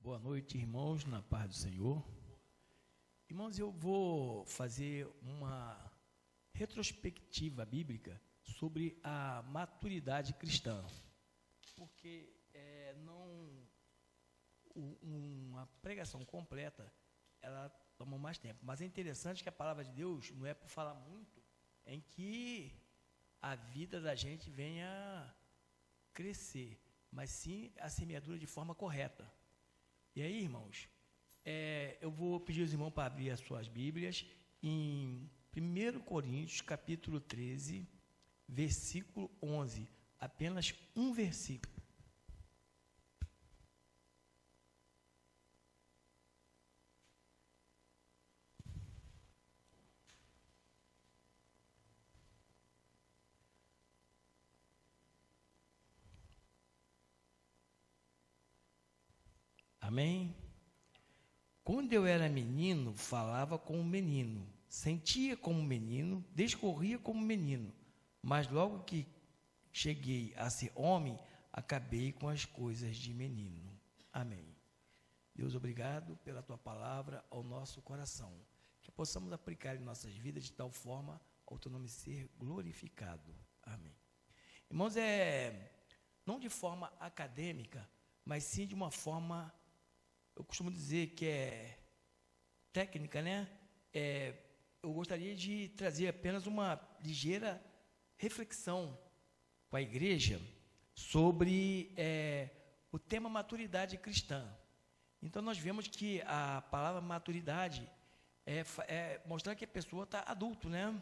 Boa noite, irmãos, na paz do Senhor. Irmãos, eu vou fazer uma retrospectiva bíblica sobre a maturidade cristã, porque uma pregação completa, ela toma mais tempo, mas é interessante que a palavra de Deus não é por falar muito em que a vida da gente venha crescer, mas sim a semeadura de forma correta. E aí, irmãos, eu vou pedir aos irmãos para abrir as suas Bíblias em 1 Coríntios, capítulo 13, versículo 11, apenas um versículo. Amém? Quando eu era menino, falava como menino, sentia como menino, discorria como menino, mas logo que cheguei a ser homem, acabei com as coisas de menino. Amém. Deus, obrigado pela tua palavra ao nosso coração, que possamos aplicar em nossas vidas de tal forma ao teu nome ser glorificado. Amém. Irmãos, não de forma acadêmica, mas sim de uma forma, eu costumo dizer que é técnica, né? Eu gostaria de trazer apenas uma ligeira reflexão com a igreja sobre o tema maturidade cristã. Então, nós vemos que a palavra maturidade é mostrar que a pessoa está adulto, né?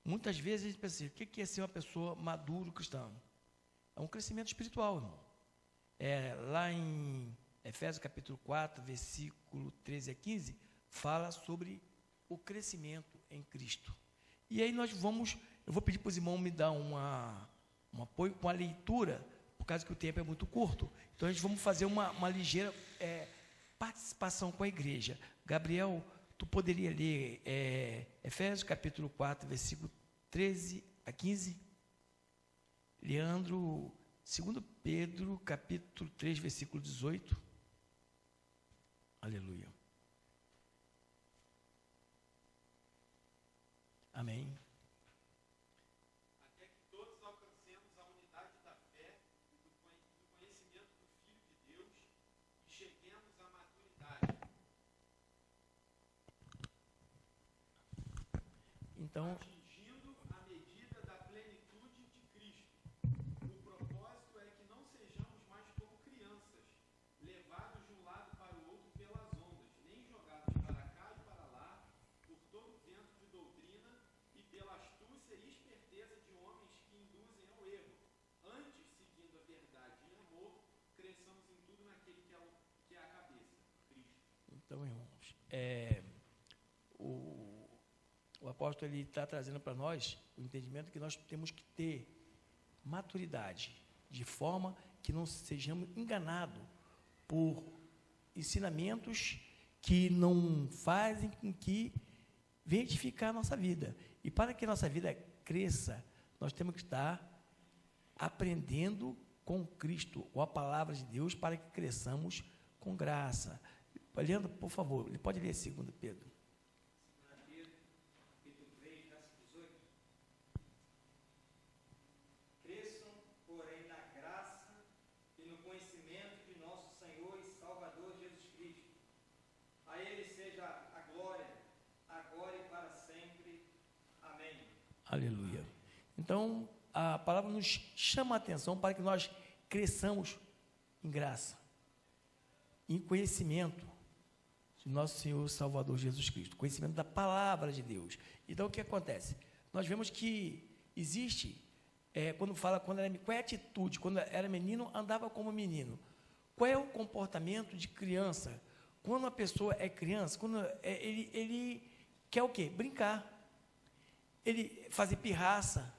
Muitas vezes a gente pensa assim, o que é ser uma pessoa maduro cristã? É um crescimento espiritual, irmão. Lá em Efésios capítulo 4, versículo 13 a 15, fala sobre o crescimento em Cristo. E aí eu vou pedir para os irmãos me dar um apoio com a leitura, por causa que o tempo é muito curto. Então, a gente vamos fazer uma ligeira participação com a igreja. Gabriel, tu poderia ler Efésios capítulo 4, versículo 13 a 15? Leandro, 2 Pedro, capítulo 3, versículo 18. Aleluia. Amém. Até que todos alcancemos a unidade da fé e do conhecimento do Filho de Deus e cheguemos à maturidade. Então, Atingindo a medida da plenitude de Cristo. O propósito é que não sejamos mais como crianças, levados de um lado para o outro pelas ondas, nem jogados para cá e para lá, por todo vento de doutrina e pela astúcia e esperteza de homens que induzem ao erro. Antes, seguindo a verdade em amor, cresçamos em tudo naquele que é a cabeça, Cristo. então, irmãos, o apóstolo ele está trazendo para nós o entendimento que nós temos que ter maturidade, de forma que não sejamos enganados por ensinamentos que não fazem com que venha edificar a nossa vida. E para que a nossa vida cresça, nós temos que estar aprendendo com Cristo, com a palavra de Deus, para que cresçamos com graça. Leandro, por favor, ele pode ler 2 Pedro. Aleluia. Então, a palavra nos chama a atenção para que nós cresçamos em graça, em conhecimento de nosso Senhor Salvador Jesus Cristo, conhecimento da palavra de Deus. Então, o que acontece? Nós vemos que existe, qual é a atitude? Quando era menino, andava como menino. Qual é o comportamento de criança? Quando uma pessoa é criança, ele quer o quê? Brincar. Ele fazer pirraça,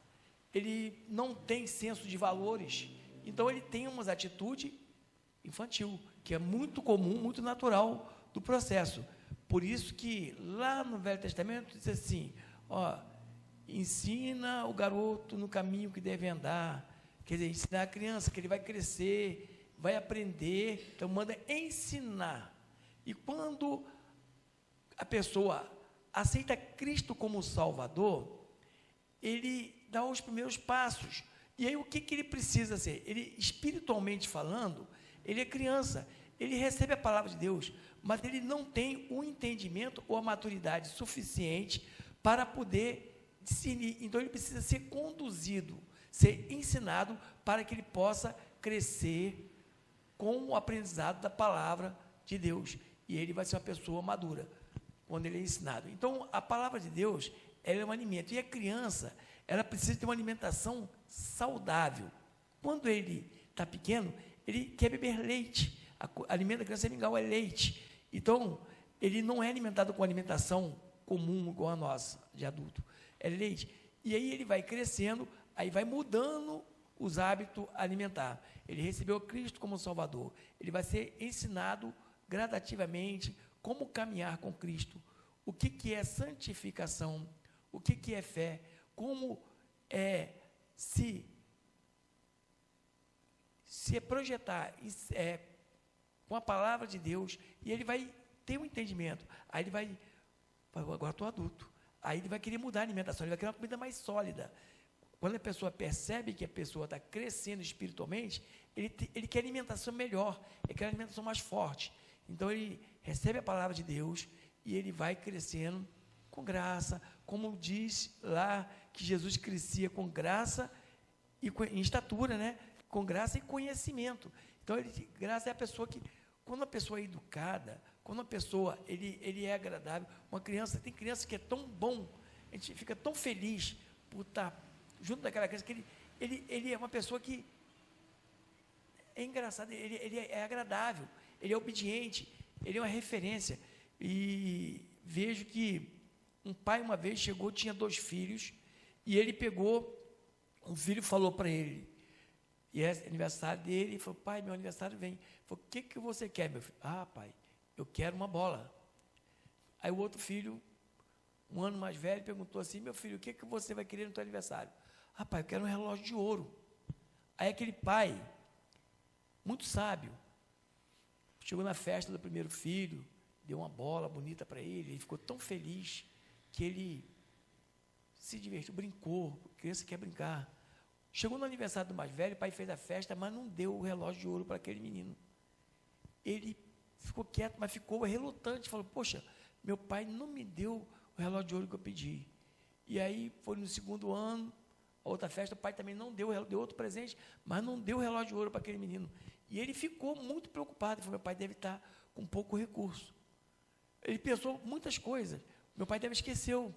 ele não tem senso de valores, então ele tem umas atitudes infantil, que é muito comum, muito natural do processo. Por isso que lá no Velho Testamento diz assim, ensina o garoto no caminho que deve andar, quer dizer, ensinar a criança que ele vai crescer vai aprender, então manda ensinar. E quando a pessoa aceita Cristo como Salvador, ele dá os primeiros passos. E aí o que ele precisa ser? Ele, espiritualmente falando, ele é criança, ele recebe a palavra de Deus, mas ele não tem o entendimento ou a maturidade suficiente para poder discernir. Então ele precisa ser conduzido, ser ensinado para que ele possa crescer com o aprendizado da palavra de Deus. E ele vai ser uma pessoa madura quando ele é ensinado. Então, a palavra de Deus, ela é um alimento. E a criança, ela precisa ter uma alimentação saudável. Quando ele está pequeno, ele quer beber leite. O alimento da criança é mingau, é leite. Então, ele não é alimentado com alimentação comum, igual a nossa, de adulto. É leite. E aí ele vai crescendo, aí vai mudando os hábitos alimentares. Ele recebeu Cristo como Salvador. Ele vai ser ensinado gradativamente como caminhar com Cristo, o que é santificação, o que é fé, como se projetar com a palavra de Deus, e ele vai ter um entendimento. Aí ele vai agora estou adulto. Aí ele vai querer mudar a alimentação, ele vai querer uma comida mais sólida. Quando a pessoa percebe que a pessoa está crescendo espiritualmente, ele quer alimentação melhor, ele quer alimentação mais forte. Então, ele recebe a palavra de Deus e ele vai crescendo com graça, como diz lá que Jesus crescia com graça e em estatura, né? Com graça e conhecimento. Então, graça é a pessoa que, quando a pessoa é educada, quando a pessoa, ele é agradável, tem criança que é tão bom, a gente fica tão feliz por estar junto daquela criança, que ele é uma pessoa que é engraçado, ele é agradável, ele é obediente, ele é uma referência. E vejo que um pai uma vez chegou, tinha 2 filhos, e ele pegou, um filho falou para ele, e é aniversário dele, ele falou: pai, meu aniversário vem. Ele falou: o que você quer, meu filho? Ah, pai, eu quero uma bola. Aí o outro filho, um ano mais velho, perguntou assim: meu filho, o que você vai querer no teu aniversário? Ah, pai, eu quero um relógio de ouro. Aí aquele pai, muito sábio, chegou na festa do primeiro filho, deu uma bola bonita para ele ficou tão feliz que ele se divertiu, brincou, criança quer brincar. Chegou no aniversário do mais velho, o pai fez a festa, mas não deu o relógio de ouro para aquele menino. Ele ficou quieto, mas ficou relutante, falou: poxa, meu pai não me deu o relógio de ouro que eu pedi. E aí, foi no segundo ano, a outra festa, o pai também não deu outro presente, mas não deu o relógio de ouro para aquele menino. E ele ficou muito preocupado, falou: meu pai deve estar com pouco recurso. Ele pensou muitas coisas, meu pai deve esqueceu.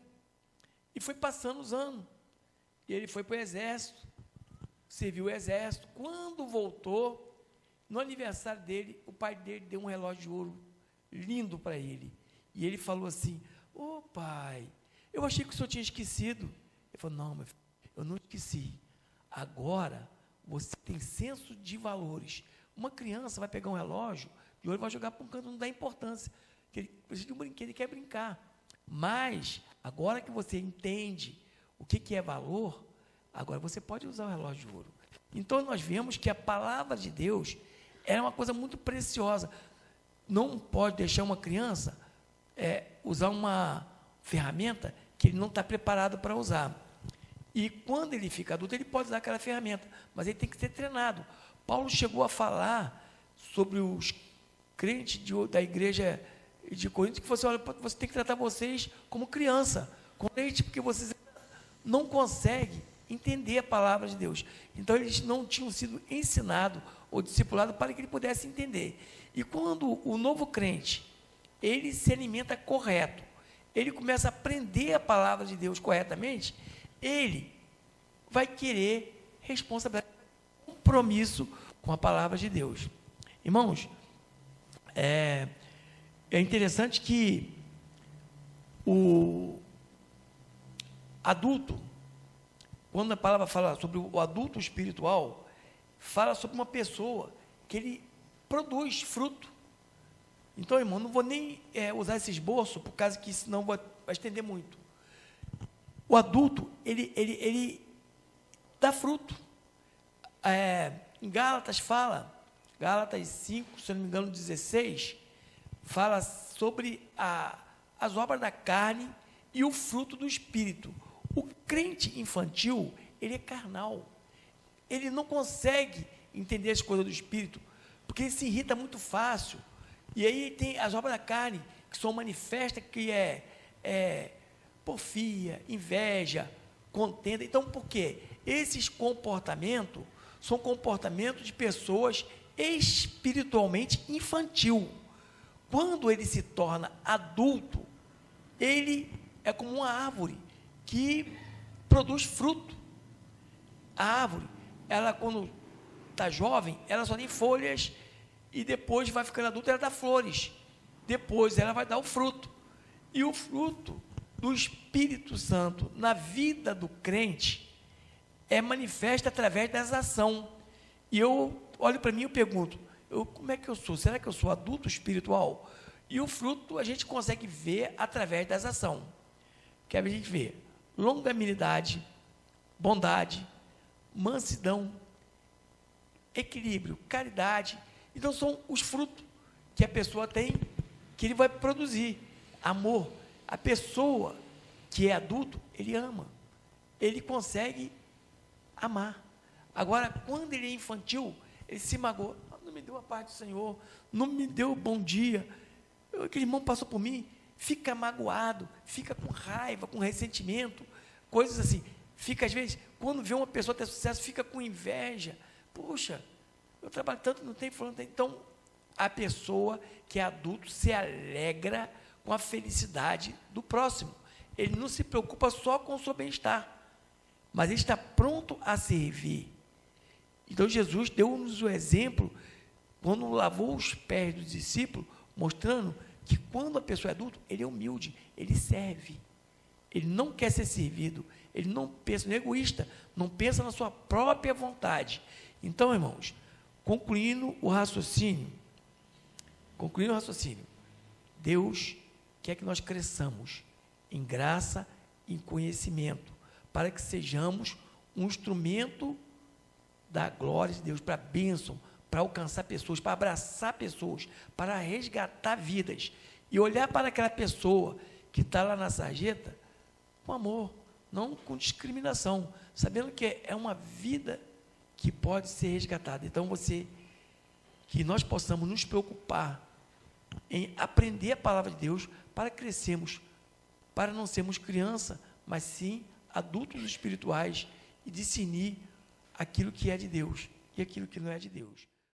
E foi passando os anos, e ele foi para o exército, serviu o exército. Quando voltou, no aniversário dele, o pai dele deu um relógio de ouro lindo para ele. E ele falou assim: ô pai, eu achei que o senhor tinha esquecido. Ele falou: não, meu filho, eu não esqueci. Agora, você tem senso de valores. Uma criança vai pegar um relógio de ouro e vai jogar para um canto, não dá importância. Ele precisa de um brinquedo, ele quer brincar. Mas, agora que você entende o que é valor, agora você pode usar o relógio de ouro. Então, nós vemos que a palavra de Deus é uma coisa muito preciosa. Não pode deixar uma criança usar uma ferramenta que ele não está preparado para usar. E quando ele fica adulto, ele pode usar aquela ferramenta, mas ele tem que ser treinado. Paulo chegou a falar sobre os crentes da igreja de Corinto, que falou assim: olha, você tem que tratar vocês como criança, com leite, porque vocês não conseguem entender a palavra de Deus. Então, eles não tinham sido ensinados ou discipulados para que ele pudesse entender. E quando o novo crente, ele se alimenta correto, ele começa a aprender a palavra de Deus corretamente, ele vai querer responsabilidade, compromisso com a palavra de Deus. Irmãos, é interessante que o adulto, quando a palavra fala sobre o adulto espiritual, fala sobre uma pessoa que ele produz fruto. Então, irmão, não vou nem usar esse esboço, por causa que senão vai estender muito. O adulto, ele dá fruto. Em Gálatas fala Gálatas 5, se eu não me engano, 16, fala sobre as obras da carne e o fruto do Espírito. O crente infantil, ele é carnal. Ele não consegue entender as coisas do Espírito, porque ele se irrita muito fácil. E aí tem as obras da carne, que são manifestas, que é porfia, inveja, contenda. Então, por quê? Esses comportamentos são comportamentos de pessoas espiritualmente infantil. Quando ele se torna adulto, ele é como uma árvore que produz fruto. A árvore, ela quando está jovem, ela só tem folhas, e depois vai ficando adulta, ela dá flores. Depois ela vai dar o fruto. E o fruto do Espírito Santo na vida do crente é manifesta através das ações. E eu olho para mim e pergunto, como é que eu sou? Será que eu sou adulto espiritual? E o fruto a gente consegue ver através das ações. Que a gente vê longanimidade, bondade, mansidão, equilíbrio, caridade. Então são os frutos que a pessoa tem, que ele vai produzir. Amor. A pessoa que é adulto, ele ama. Ele consegue amar. Agora, quando ele é infantil, ele se magoa. Não me deu a paz do Senhor, não me deu bom dia. Aquele irmão passou por mim, fica magoado, fica com raiva, com ressentimento, coisas assim. Fica, às vezes, quando vê uma pessoa ter sucesso, fica com inveja. Poxa, eu trabalho tanto, não tem fulano. Então, a pessoa que é adulto se alegra com a felicidade do próximo. Ele não se preocupa só com o seu bem-estar, mas ele está pronto a servir. Então, Jesus deu-nos o exemplo, quando lavou os pés dos discípulos, mostrando que quando a pessoa é adulta, ele é humilde, ele serve. Ele não quer ser servido, ele não pensa no egoísta, não pensa na sua própria vontade. Então, irmãos, concluindo o raciocínio, Deus quer que nós cresçamos em graça e em conhecimento, para que sejamos um instrumento da glória de Deus, para a bênção, para alcançar pessoas, para abraçar pessoas, para resgatar vidas, e olhar para aquela pessoa que está lá na sarjeta com amor, não com discriminação, sabendo que é uma vida que pode ser resgatada. Então, que nós possamos nos preocupar em aprender a palavra de Deus para crescermos, para não sermos criança, mas sim adultos espirituais, e discernir aquilo que é de Deus e aquilo que não é de Deus.